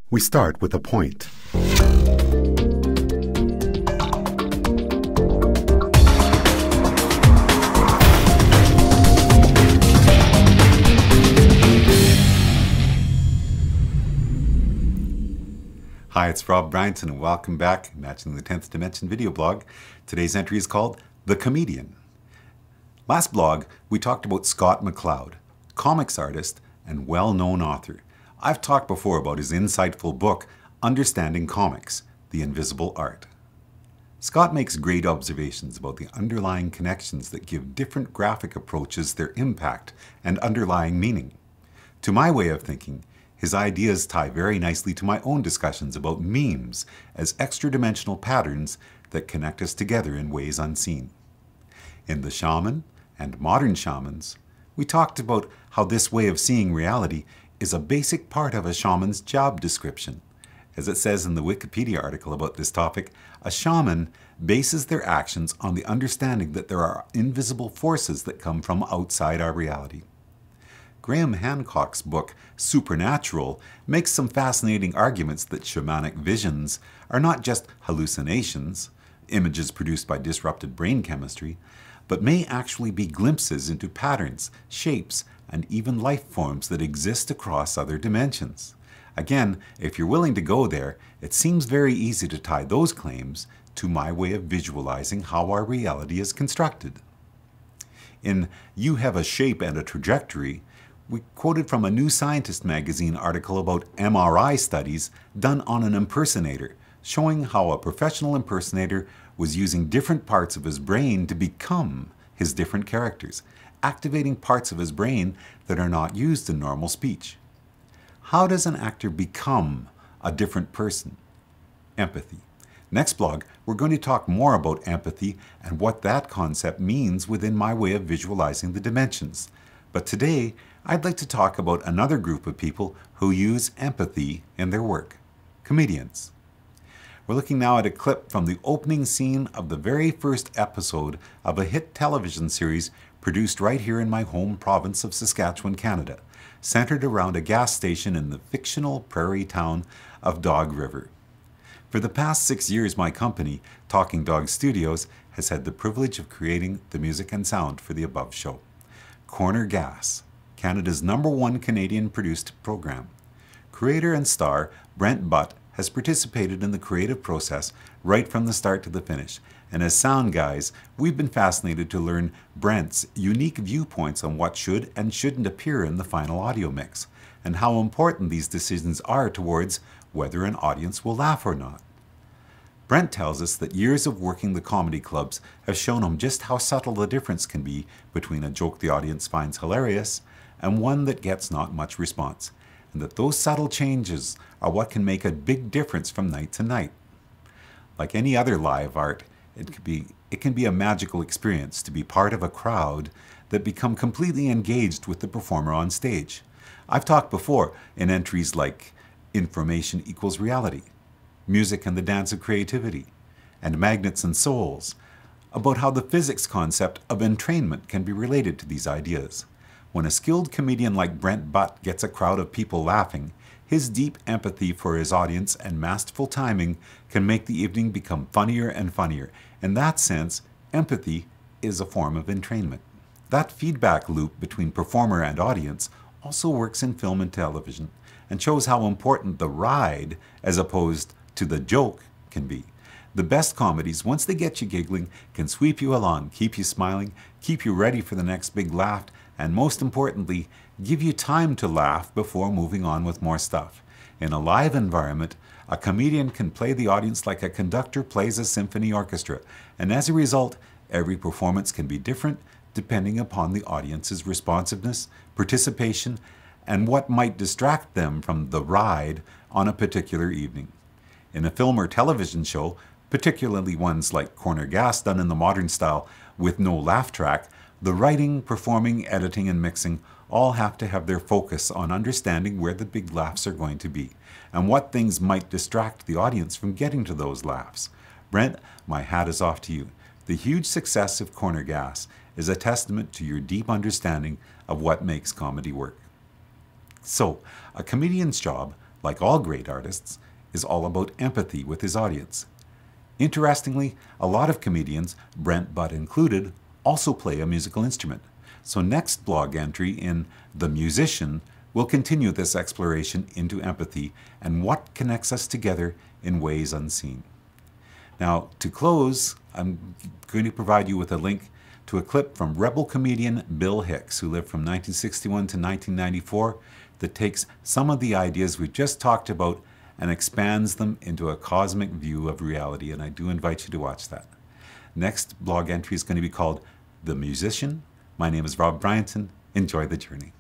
We start with a point. Hi, it's Rob Bryanton and welcome back to Imagining the 10th Dimension video blog. Today's entry is called The Comedian. Last blog, we talked about Scott McCloud, comics artist and well-known author. I've talked before about his insightful book, Understanding Comics, The Invisible Art. Scott makes great observations about the underlying connections that give different graphic approaches their impact and underlying meaning. To my way of thinking, his ideas tie very nicely to my own discussions about memes as extra-dimensional patterns that connect us together in ways unseen. In The Shaman and Modern Shamans, we talked about how this way of seeing reality is a basic part of a shaman's job description. As it says in the Wikipedia article about this topic, a shaman bases their actions on the understanding that there are invisible forces that come from outside our reality. Graham Hancock's book, Supernatural, makes some fascinating arguments that shamanic visions are not just hallucinations, images produced by disrupted brain chemistry, but may actually be glimpses into patterns, shapes, and even life forms that exist across other dimensions. Again, if you're willing to go there, it seems very easy to tie those claims to my way of visualizing how our reality is constructed. In You Have a Shape and a Trajectory, we quoted from a New Scientist magazine article about MRI studies done on an impersonator, showing how a professional impersonator was using different parts of his brain to become his different characters, activating parts of his brain that are not used in normal speech. How does an actor become a different person? Empathy. Next blog, we're going to talk more about empathy and what that concept means within my way of visualizing the dimensions. But today, I'd like to talk about another group of people who use empathy in their work, comedians. We're looking now at a clip from the opening scene of the very first episode of a hit television series produced right here in my home province of Saskatchewan, Canada, centered around a gas station in the fictional prairie town of Dog River. For the past 6 years, my company, Talking Dog Studios, has had the privilege of creating the music and sound for the above show. Corner Gas, Canada's #1 Canadian-produced program. Creator and star Brent Butt has participated in the creative process right from the start to the finish, and as sound guys, we've been fascinated to learn Brent's unique viewpoints on what should and shouldn't appear in the final audio mix, and how important these decisions are towards whether an audience will laugh or not. Brent tells us that years of working the comedy clubs have shown him just how subtle the difference can be between a joke the audience finds hilarious and one that gets not much response, and that those subtle changes are what can make a big difference from night to night. Like any other live art, it can be a magical experience to be part of a crowd that become completely engaged with the performer on stage. I've talked before in entries like Information Equals Reality, Music and the Dance of Creativity, and Magnets and Souls, about how the physics concept of entrainment can be related to these ideas. When a skilled comedian like Brent Butt gets a crowd of people laughing, his deep empathy for his audience and masterful timing can make the evening become funnier and funnier. In that sense, empathy is a form of entrainment. That feedback loop between performer and audience also works in film and television and shows how important the ride, as opposed to the joke, can be. The best comedies, once they get you giggling, can sweep you along, keep you smiling, keep you ready for the next big laugh, and most importantly, give you time to laugh before moving on with more stuff. In a live environment, a comedian can play the audience like a conductor plays a symphony orchestra, and as a result, every performance can be different depending upon the audience's responsiveness, participation, and what might distract them from the ride on a particular evening. In a film or television show, particularly ones like Corner Gas done in the modern style with no laugh track, the writing, performing, editing, and mixing all have to have their focus on understanding where the big laughs are going to be and what things might distract the audience from getting to those laughs. Brent, my hat is off to you. The huge success of Corner Gas is a testament to your deep understanding of what makes comedy work. So, a comedian's job, like all great artists, is all about empathy with his audience. Interestingly, a lot of comedians, Brent Butt included, also play a musical instrument. So next blog entry in The Musician will continue this exploration into empathy and what connects us together in ways unseen. Now, to close, I'm going to provide you with a link to a clip from rebel comedian Bill Hicks, who lived from 1961 to 1994, that takes some of the ideas we just talked about and expands them into a cosmic view of reality, and I do invite you to watch that. Next blog entry is going to be called The Musician. My name is Rob Bryanton. Enjoy the journey.